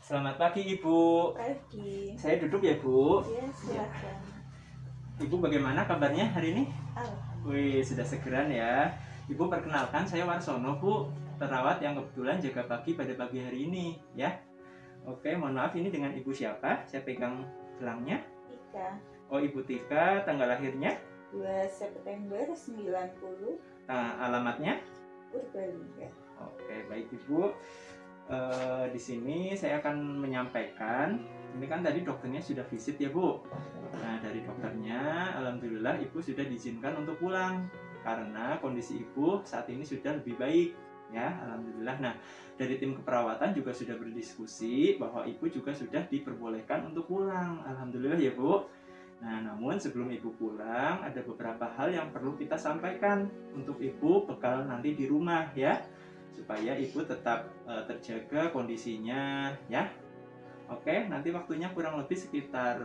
Selamat pagi Ibu. Pagi. Saya duduk ya Bu. Ya, silakan. Ibu bagaimana kabarnya hari ini? Alhamdulillah. Wih, sudah segeran ya. Ibu perkenalkan, saya Warsono Bu, perawat yang kebetulan jaga pagi pada pagi hari ini ya. Oke, mohon maaf ini dengan Ibu siapa? Saya pegang gelangnya. Tika. Oh, Ibu Tika, tanggal lahirnya? 2 September 90. Alamatnya? Purbalingga. Oke, baik Ibu. Di sini saya akan menyampaikan, ini kan tadi dokternya sudah visit ya Bu. Nah, dari dokternya alhamdulillah Ibu sudah diizinkan untuk pulang karena kondisi Ibu saat ini sudah lebih baik ya, alhamdulillah. Nah, dari tim keperawatan juga sudah berdiskusi bahwa Ibu juga sudah diperbolehkan untuk pulang, alhamdulillah ya Bu. Nah, namun sebelum Ibu pulang ada beberapa hal yang perlu kita sampaikan untuk Ibu bekal nanti di rumah ya, supaya Ibu tetap terjaga kondisinya ya. Oke, nanti waktunya kurang lebih sekitar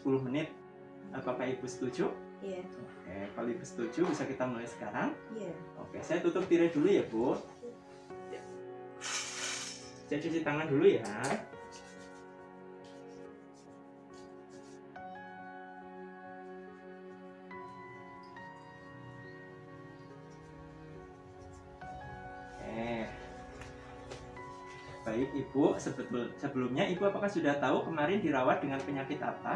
10 menit. Apakah Ibu setuju? Iya. Oke, kalau Ibu setuju bisa kita mulai sekarang. Iya. Oke, saya tutup tirai dulu ya Bu. Saya cuci tangan dulu ya. Baik Ibu, sebelumnya Ibu apakah sudah tahu kemarin dirawat dengan penyakit apa?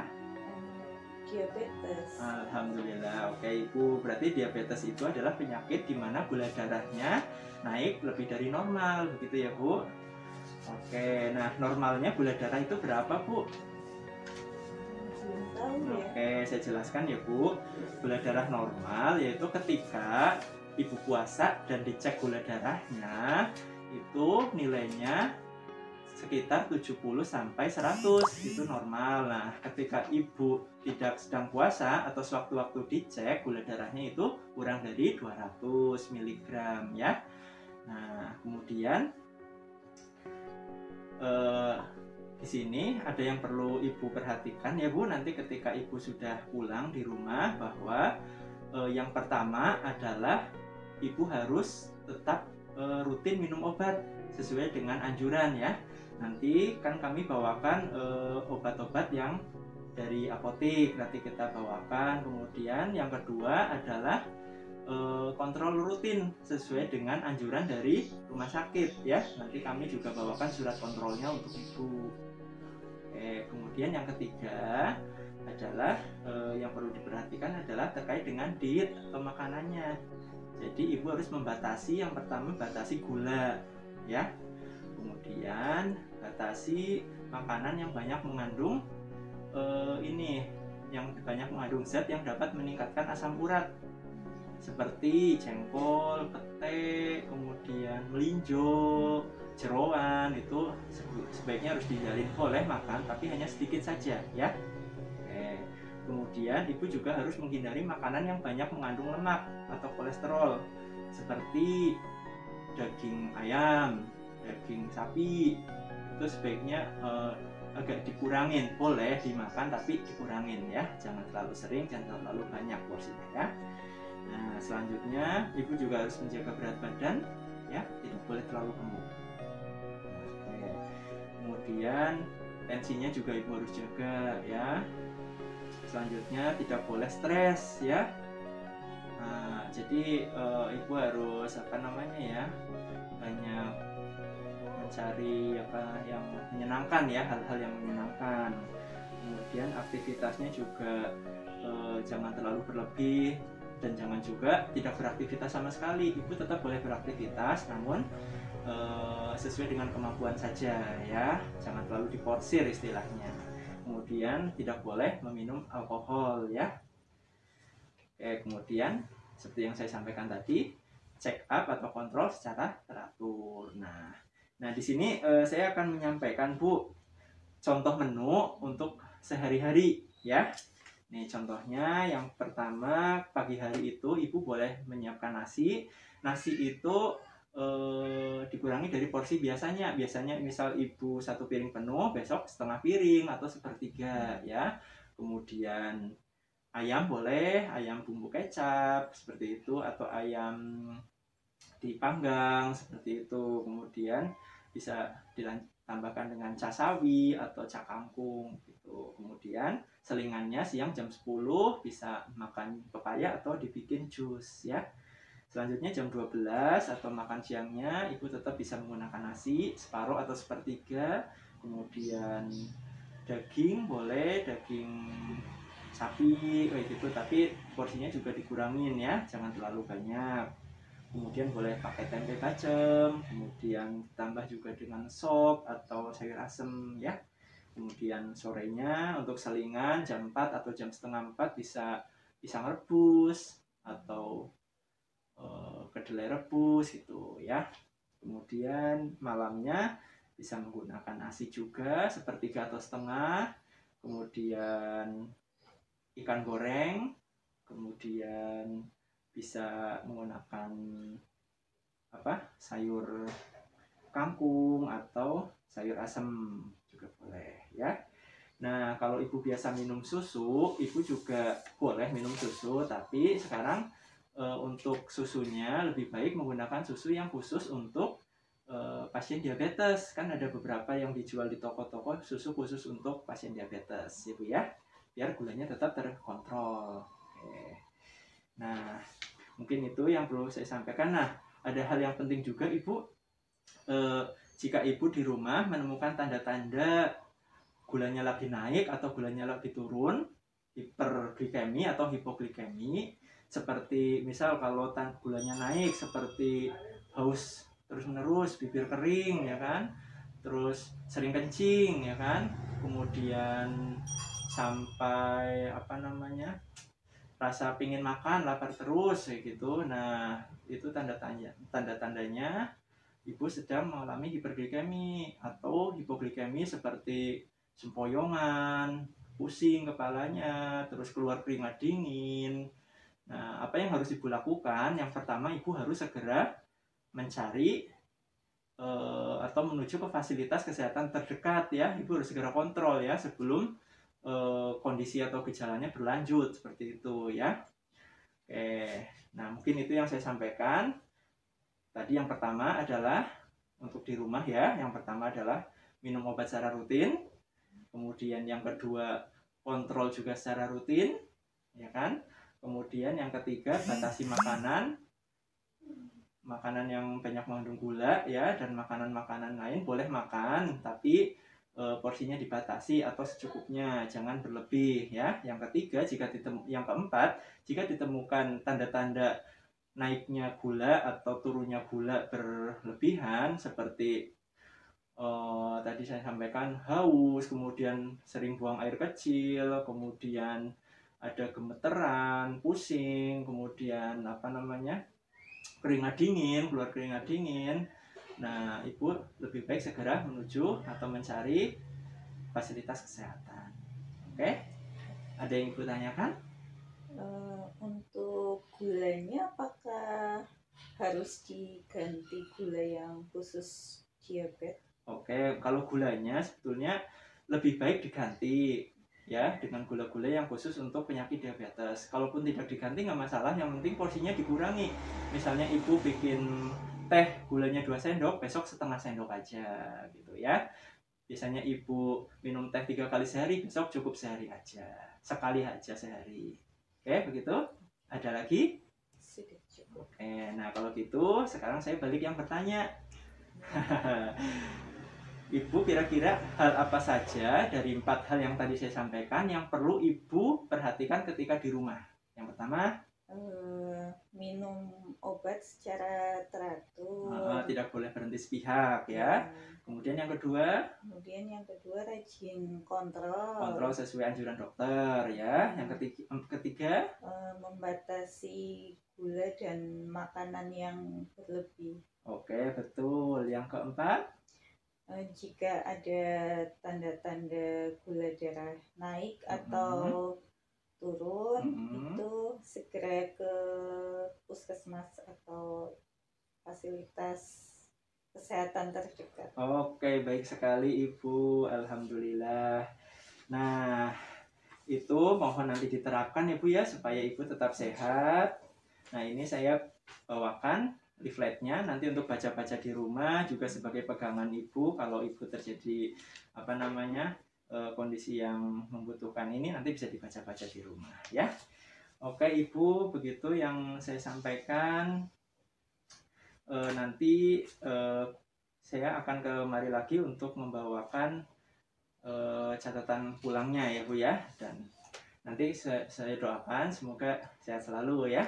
Diabetes. Alhamdulillah. Oke Ibu, berarti diabetes itu adalah penyakit di mana gula darahnya naik lebih dari normal, begitu ya Bu? Oke, nah normalnya gula darah itu berapa Bu? Belum tahu ya. Oke, saya jelaskan ya Bu. Gula darah normal yaitu ketika Ibu puasa dan dicek gula darahnya itu nilainya sekitar 70 sampai 100, itu normal. Nah, ketika Ibu tidak sedang puasa atau sewaktu-waktu dicek gula darahnya itu kurang dari 200 mg ya. Nah, kemudian di sini ada yang perlu Ibu perhatikan ya Bu, nanti ketika Ibu sudah pulang di rumah, bahwa yang pertama adalah Ibu harus tetap rutin minum obat sesuai dengan anjuran ya. Nanti kan kami bawakan obat-obat yang dari apotek, nanti kita bawakan. Kemudian yang kedua adalah kontrol rutin sesuai dengan anjuran dari rumah sakit ya. Nanti kami juga bawakan surat kontrolnya untuk Ibu. Kemudian yang ketiga adalah yang perlu diperhatikan adalah terkait dengan diet atau makanannya. Jadi Ibu harus membatasi, yang pertama batasi gula ya. Kemudian batasi makanan yang banyak mengandung banyak mengandung zat yang dapat meningkatkan asam urat, seperti jengkol, pete, kemudian melinjo, jeroan. Itu sebaiknya harus dihindarin, boleh makan tapi hanya sedikit saja ya. Kemudian Ibu juga harus menghindari makanan yang banyak mengandung lemak atau kolesterol, seperti daging ayam, daging sapi. Itu sebaiknya agak dikurangin, boleh dimakan tapi dikurangin ya, jangan terlalu sering, jangan terlalu banyak porsinya ya. Nah, selanjutnya Ibu juga harus menjaga berat badan ya, tidak boleh terlalu gemuk. Kemudian tensinya juga Ibu harus jaga ya. Selanjutnya tidak boleh stres ya. Nah, jadi Ibu harus banyak mencari yang menyenangkan ya, hal-hal yang menyenangkan. Kemudian aktivitasnya juga jangan terlalu berlebih dan jangan juga tidak beraktivitas sama sekali. Ibu tetap boleh beraktivitas, namun sesuai dengan kemampuan saja ya, jangan terlalu diporsir istilahnya. Kemudian tidak boleh meminum alkohol ya. Kemudian seperti yang saya sampaikan tadi, check up atau kontrol secara teratur. Nah di sini saya akan menyampaikan Bu contoh menu untuk sehari-hari ya. Nih contohnya, yang pertama pagi hari itu Ibu boleh menyiapkan nasi. Nasi itu dikurangi dari porsi biasanya. Biasanya misal Ibu 1 piring penuh, besok setengah piring atau sepertiga ya. Kemudian ayam boleh, ayam bumbu kecap seperti itu, atau ayam dipanggang seperti itu. Kemudian bisa tambahkan dengan casawi atau cakangkung gitu. Kemudian selingannya siang jam 10 bisa makan pepaya atau dibikin jus ya. Selanjutnya jam 12 atau makan siangnya ibu tetap bisa menggunakan nasi separuh atau sepertiga. Kemudian daging boleh, daging sapi kayak gitu, tapi porsinya juga dikurangin ya, jangan terlalu banyak. Kemudian boleh pakai tempe bacem, kemudian tambah juga dengan sop atau sayur asem ya. Kemudian sorenya untuk selingan jam 4 atau jam setengah 4 bisa pisang rebus atau kedelai rebus gitu ya. Kemudian malamnya bisa menggunakan nasi juga sepertiga atau setengah, kemudian ikan goreng, kemudian bisa menggunakan sayur kangkung atau sayur asem juga boleh ya. Nah, kalau ibu biasa minum susu, ibu juga boleh minum susu, tapi sekarang untuk susunya lebih baik menggunakan susu yang khusus untuk pasien diabetes. Kan ada beberapa yang dijual di toko-toko susu khusus untuk pasien diabetes, ibu ya, biar gulanya tetap terkontrol. Oke. Nah, mungkin itu yang perlu saya sampaikan. Nah, ada hal yang penting juga ibu, jika ibu di rumah menemukan tanda-tanda gulanya lagi naik atau gulanya lagi turun, hiperglikemi atau hipoglikemi, seperti misal kalau gulanya naik seperti haus terus-menerus, bibir kering ya kan, terus sering kencing ya kan, kemudian sampai rasa pingin makan, lapar terus kayak gitu. Nah, itu tanda-tandanya ibu sedang mengalami hiperglikemi atau hipoglikemi, seperti sempoyongan, pusing kepalanya, terus keluar keringat dingin. Nah, apa yang harus ibu lakukan? Yang pertama, ibu harus segera mencari atau menuju ke fasilitas kesehatan terdekat ya. Ibu harus segera kontrol ya sebelum kondisi atau gejalanya berlanjut seperti itu ya. Oke, nah mungkin itu yang saya sampaikan. Tadi yang pertama adalah untuk di rumah ya. Yang pertama adalah minum obat secara rutin. Kemudian yang kedua, kontrol juga secara rutin, ya kan? Kemudian yang ketiga, batasi makanan yang banyak mengandung gula ya, dan makanan-makanan lain boleh makan, tapi porsinya dibatasi atau secukupnya, jangan berlebih ya. Yang ketiga, yang keempat, jika ditemukan tanda-tanda naiknya gula atau turunnya gula berlebihan, seperti tadi saya sampaikan haus, kemudian sering buang air kecil, kemudian ada gemeteran, pusing, kemudian keringat dingin, keluar keringat dingin. Nah, ibu lebih baik segera menuju atau mencari fasilitas kesehatan. Oke? Ada yang ibu tanyakan? Untuk gulanya apakah harus diganti gula yang khusus diabetes? Oke, kalau gulanya sebetulnya lebih baik diganti ya dengan gula-gula yang khusus untuk penyakit diabetes. Kalaupun tidak diganti nggak masalah, yang penting porsinya dikurangi. Misalnya ibu bikin teh gulanya 2 sendok, besok setengah sendok aja gitu ya. Biasanya ibu minum teh 3 kali sehari, besok cukup sehari aja, sekali aja sehari. Oke, begitu? Ada lagi? Sudah cukup. Oke, nah kalau gitu sekarang saya balik yang bertanya. Ibu kira-kira hal apa saja dari 4 hal yang tadi saya sampaikan yang perlu ibu perhatikan ketika di rumah? Yang pertama, minum obat secara teratur. tidak boleh berhenti sepihak ya. Kemudian yang kedua, rajin kontrol sesuai anjuran dokter ya. Yang ketiga, membatasi gula dan makanan yang berlebih. Oke, betul. Yang keempat, jika ada tanda-tanda gula darah naik atau turun, itu segera ke puskesmas atau fasilitas kesehatan terdekat. Oke, baik sekali Ibu. Alhamdulillah. Nah, itu mohon nanti diterapkan Ibu ya, supaya Ibu tetap sehat. Nah, ini saya bawakan leafletnya nanti untuk baca-baca di rumah, juga sebagai pegangan ibu kalau ibu terjadi kondisi yang membutuhkan ini, nanti bisa dibaca-baca di rumah ya. Oke ibu, begitu yang saya sampaikan. Nanti saya akan kemari lagi untuk membawakan catatan pulangnya ya Bu ya, dan nanti saya doakan semoga sehat selalu ya.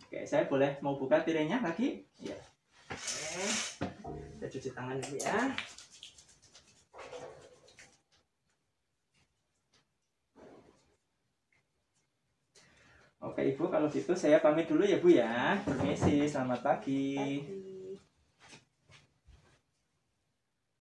Oke, saya boleh mau buka tirainya lagi? Ya. Oke, saya cuci tangan dulu ya. Oke Ibu, kalau gitu saya pamit dulu ya Bu ya. Permisi, selamat pagi.